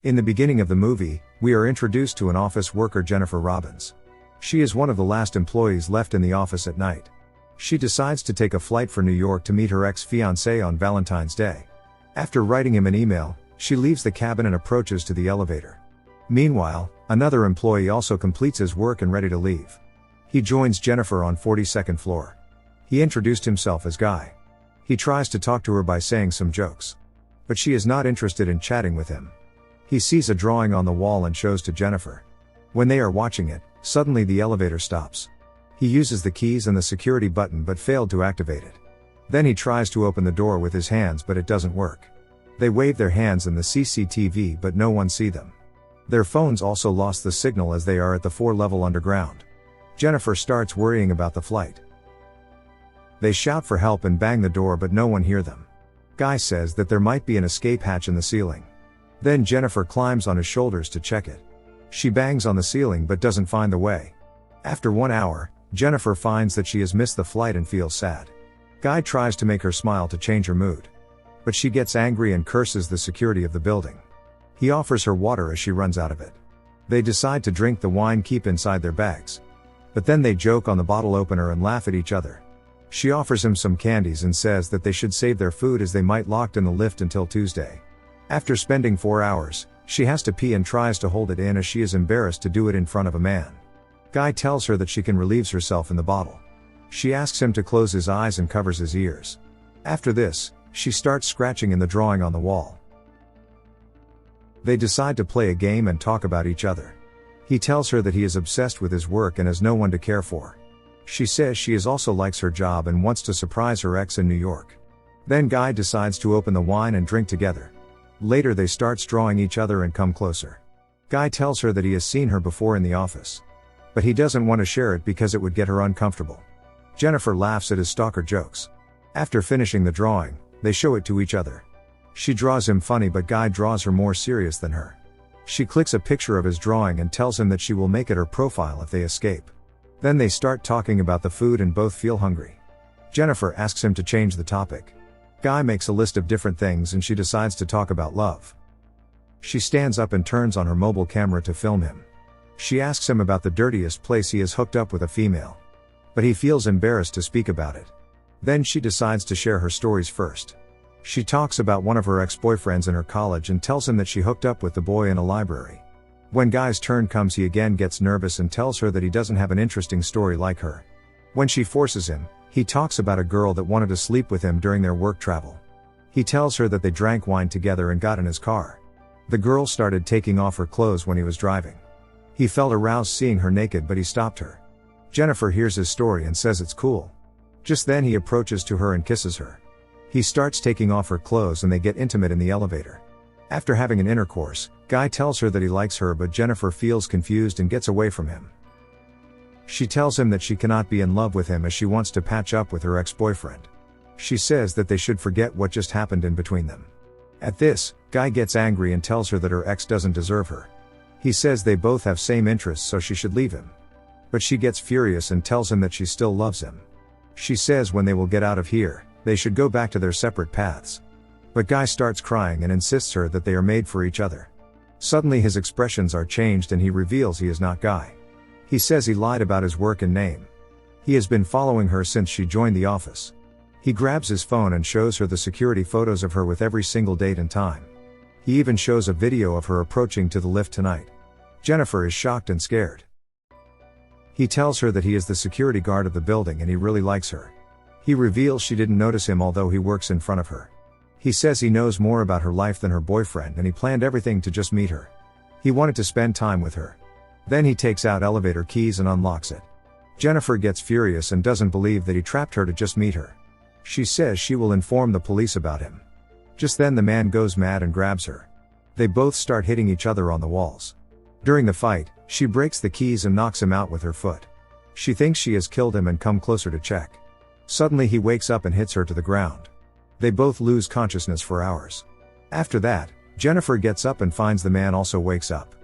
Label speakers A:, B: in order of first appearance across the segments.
A: In the beginning of the movie, we are introduced to an office worker, Jennifer Robbins. She is one of the last employees left in the office at night. She decides to take a flight for New York to meet her ex-fiancé on Valentine's Day. After writing him an email, she leaves the cabin and approaches to the elevator. Meanwhile, another employee also completes his work and ready to leave. He joins Jennifer on 42nd floor. He introduced himself as Guy. He tries to talk to her by saying some jokes. But she is not interested in chatting with him. He sees a drawing on the wall and shows to Jennifer. When they are watching it, suddenly the elevator stops. He uses the keys and the security button but failed to activate it. Then he tries to open the door with his hands but it doesn't work. They wave their hands in the CCTV but no one see them. Their phones also lost the signal as they are at the 4-level underground. Jennifer starts worrying about the flight. They shout for help and bang the door but no one hear them. Guy says that there might be an escape hatch in the ceiling. Then Jennifer climbs on his shoulders to check it. She bangs on the ceiling but doesn't find the way. After 1 hour, Jennifer finds that she has missed the flight and feels sad. Guy tries to make her smile to change her mood. But she gets angry and curses the security of the building. He offers her water as she runs out of it. They decide to drink the wine keep inside their bags. But then they joke on the bottle opener and laugh at each other. She offers him some candies and says that they should save their food as they might locked in the lift until Tuesday. After spending 4 hours, she has to pee and tries to hold it in as she is embarrassed to do it in front of a man. Guy tells her that she can relieve herself in the bottle. She asks him to close his eyes and covers his ears. After this, she starts scratching in the drawing on the wall. They decide to play a game and talk about each other. He tells her that he is obsessed with his work and has no one to care for. She says she also likes her job and wants to surprise her ex in New York. Then Guy decides to open the wine and drink together. Later they start drawing each other and come closer. Guy tells her that he has seen her before in the office. But he doesn't want to share it because it would get her uncomfortable. Jennifer laughs at his stalker jokes. After finishing the drawing, they show it to each other. She draws him funny but Guy draws her more serious than her. She clicks a picture of his drawing and tells him that she will make it her profile if they escape. Then they start talking about the food and both feel hungry. Jennifer asks him to change the topic. Guy makes a list of different things and she decides to talk about love. She stands up and turns on her mobile camera to film him. She asks him about the dirtiest place he has hooked up with a female. But he feels embarrassed to speak about it. Then she decides to share her stories first. She talks about one of her ex-boyfriends in her college and tells him that she hooked up with the boy in a library. When Guy's turn comes, he again gets nervous and tells her that he doesn't have an interesting story like her. When she forces him, he talks about a girl that wanted to sleep with him during their work travel. He tells her that they drank wine together and got in his car. The girl started taking off her clothes when he was driving. He felt aroused seeing her naked but he stopped her. Jennifer hears his story and says it's cool. Just then he approaches to her and kisses her. He starts taking off her clothes and they get intimate in the elevator. After having an intercourse, Guy tells her that he likes her but Jennifer feels confused and gets away from him. She tells him that she cannot be in love with him as she wants to patch up with her ex-boyfriend. She says that they should forget what just happened in between them. At this, Guy gets angry and tells her that her ex doesn't deserve her. He says they both have same interests so she should leave him. But she gets furious and tells him that she still loves him. She says when they will get out of here, they should go back to their separate paths. But Guy starts crying and insists her that they are made for each other. Suddenly his expressions are changed and he reveals he is not Guy. He says he lied about his work and name. He has been following her since she joined the office. He grabs his phone and shows her the security photos of her with every single date and time. He even shows a video of her approaching to the lift tonight. Jennifer is shocked and scared. He tells her that he is the security guard of the building and he really likes her. He reveals she didn't notice him although he works in front of her. He says he knows more about her life than her boyfriend and he planned everything to just meet her. He wanted to spend time with her. Then he takes out elevator keys and unlocks it. Jennifer gets furious and doesn't believe that he trapped her to just meet her. She says she will inform the police about him. Just then the man goes mad and grabs her. They both start hitting each other on the walls. During the fight, she breaks the keys and knocks him out with her foot. She thinks she has killed him and come closer to check. Suddenly he wakes up and hits her to the ground. They both lose consciousness for hours. After that, Jennifer gets up and finds the man also wakes up.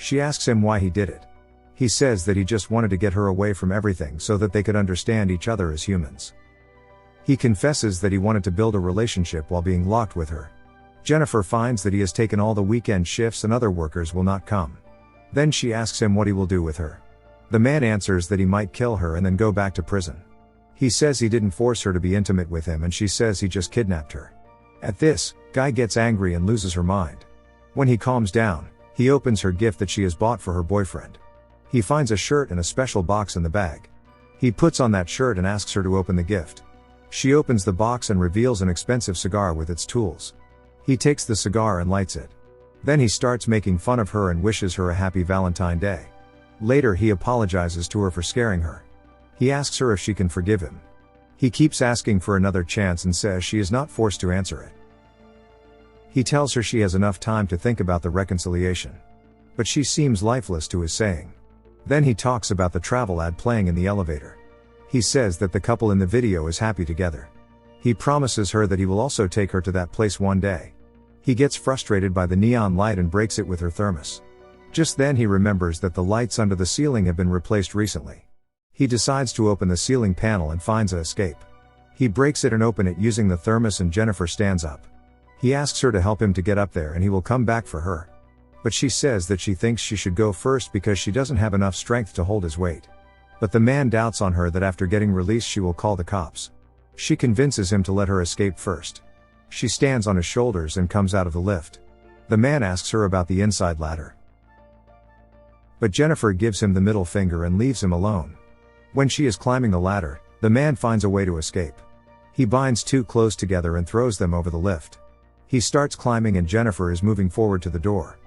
A: She asks him why he did it. He says that he just wanted to get her away from everything so that they could understand each other as humans. He confesses that he wanted to build a relationship while being locked with her. Jennifer finds that he has taken all the weekend shifts and other workers will not come. Then she asks him what he will do with her. The man answers that he might kill her and then go back to prison. He says he didn't force her to be intimate with him and she says he just kidnapped her. At this, Guy gets angry and loses her mind. When he calms down, he opens her gift that she has bought for her boyfriend. He finds a shirt and a special box in the bag. He puts on that shirt and asks her to open the gift. She opens the box and reveals an expensive cigar with its tools. He takes the cigar and lights it. Then he starts making fun of her and wishes her a happy Valentine's Day. Later he apologizes to her for scaring her. He asks her if she can forgive him. He keeps asking for another chance and says she is not forced to answer it. He tells her she has enough time to think about the reconciliation. But she seems lifeless to his saying. Then he talks about the travel ad playing in the elevator. He says that the couple in the video is happy together. He promises her that he will also take her to that place one day. He gets frustrated by the neon light and breaks it with her thermos. Just then he remembers that the lights under the ceiling have been replaced recently. He decides to open the ceiling panel and finds an escape. He breaks it and opens it using the thermos and Jennifer stands up. He asks her to help him to get up there and he will come back for her. But she says that she thinks she should go first because she doesn't have enough strength to hold his weight. But the man doubts on her that after getting released she will call the cops. She convinces him to let her escape first. She stands on his shoulders and comes out of the lift. The man asks her about the inside ladder. But Jennifer gives him the middle finger and leaves him alone. When she is climbing the ladder, the man finds a way to escape. He binds two clothes together and throws them over the lift. He starts climbing and Jennifer is moving forward to the door.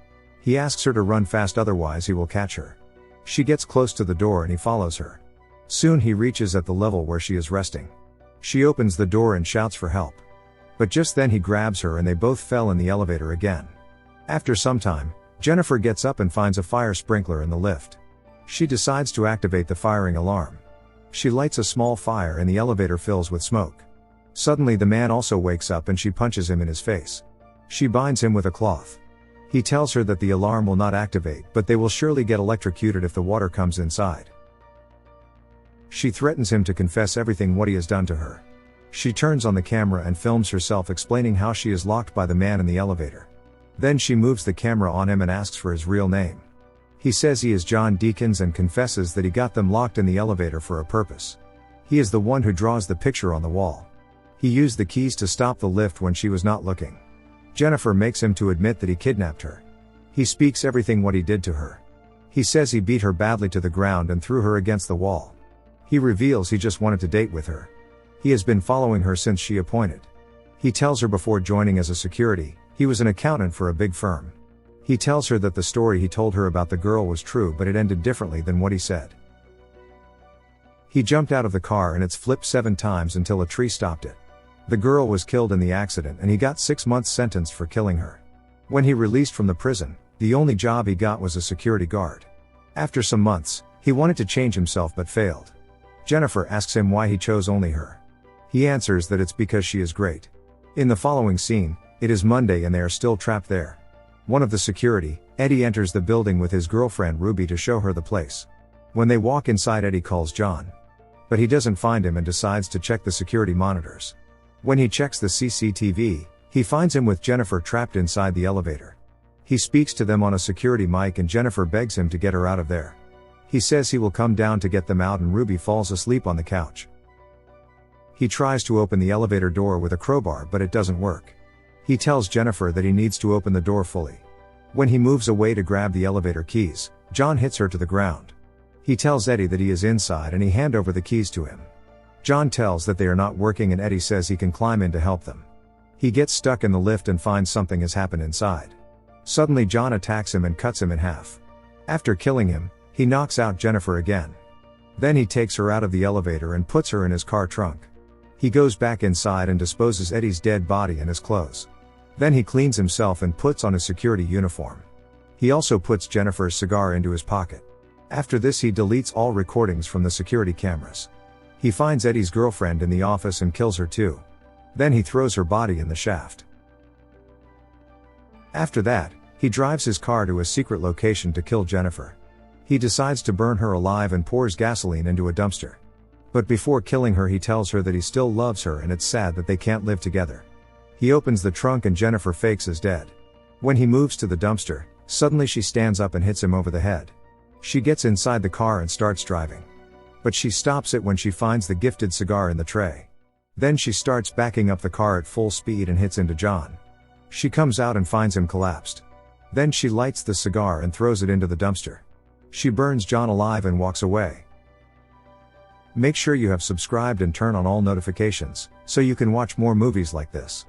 A: He asks her to run fast otherwise he will catch her. She gets close to the door and he follows her. Soon he reaches at the level where she is resting. She opens the door and shouts for help. But just then he grabs her and they both fell in the elevator again. After some time, Jennifer gets up and finds a fire sprinkler in the lift. She decides to activate the firing alarm. She lights a small fire and the elevator fills with smoke. Suddenly the man also wakes up and she punches him in his face. She binds him with a cloth. He tells her that the alarm will not activate but they will surely get electrocuted if the water comes inside. She threatens him to confess everything what he has done to her. She turns on the camera and films herself explaining how she is locked by the man in the elevator. Then she moves the camera on him and asks for his real name. He says he is John Deacons and confesses that he got them locked in the elevator for a purpose. He is the one who draws the picture on the wall. He used the keys to stop the lift when she was not looking. Jennifer makes him to admit that he kidnapped her. He speaks everything what he did to her. He says he beat her badly to the ground and threw her against the wall. He reveals he just wanted to date with her. He has been following her since she appointed. He tells her before joining as a security, he was an accountant for a big firm. He tells her that the story he told her about the girl was true but it ended differently than what he said. He jumped out of the car and it's flipped 7 times until a tree stopped it. The girl was killed in the accident and he got 6 months sentenced for killing her. When he released from the prison, the only job he got was a security guard. After some months, he wanted to change himself but failed. Jennifer asks him why he chose only her. He answers that it's because she is great. In the following scene, it is Monday and they are still trapped there. One of the security, Eddie, enters the building with his girlfriend Ruby to show her the place. When they walk inside, Eddie calls John. But he doesn't find him and decides to check the security monitors. When he checks the CCTV, he finds him with Jennifer trapped inside the elevator. He speaks to them on a security mic and Jennifer begs him to get her out of there. He says he will come down to get them out and Ruby falls asleep on the couch. He tries to open the elevator door with a crowbar but it doesn't work. He tells Jennifer that he needs to open the door fully. When he moves away to grab the elevator keys, John hits her to the ground. He tells Eddie that he is inside and he hands over the keys to him. John tells that they are not working and Eddie says he can climb in to help them. He gets stuck in the lift and finds something has happened inside. Suddenly John attacks him and cuts him in half. After killing him, he knocks out Jennifer again. Then he takes her out of the elevator and puts her in his car trunk. He goes back inside and disposes Eddie's dead body and his clothes. Then he cleans himself and puts on his security uniform. He also puts Jennifer's cigar into his pocket. After this he deletes all recordings from the security cameras. He finds Eddie's girlfriend in the office and kills her too. Then he throws her body in the shaft. After that, he drives his car to a secret location to kill Jennifer. He decides to burn her alive and pours gasoline into a dumpster. But before killing her he tells her that he still loves her and it's sad that they can't live together. He opens the trunk and Jennifer fakes as dead. When he moves to the dumpster, suddenly she stands up and hits him over the head. She gets inside the car and starts driving. But she stops it when she finds the gifted cigar in the tray. Then she starts backing up the car at full speed and hits into John. She comes out and finds him collapsed. Then she lights the cigar and throws it into the dumpster. She burns John alive and walks away. Make sure you have subscribed and turn on all notifications, so you can watch more movies like this.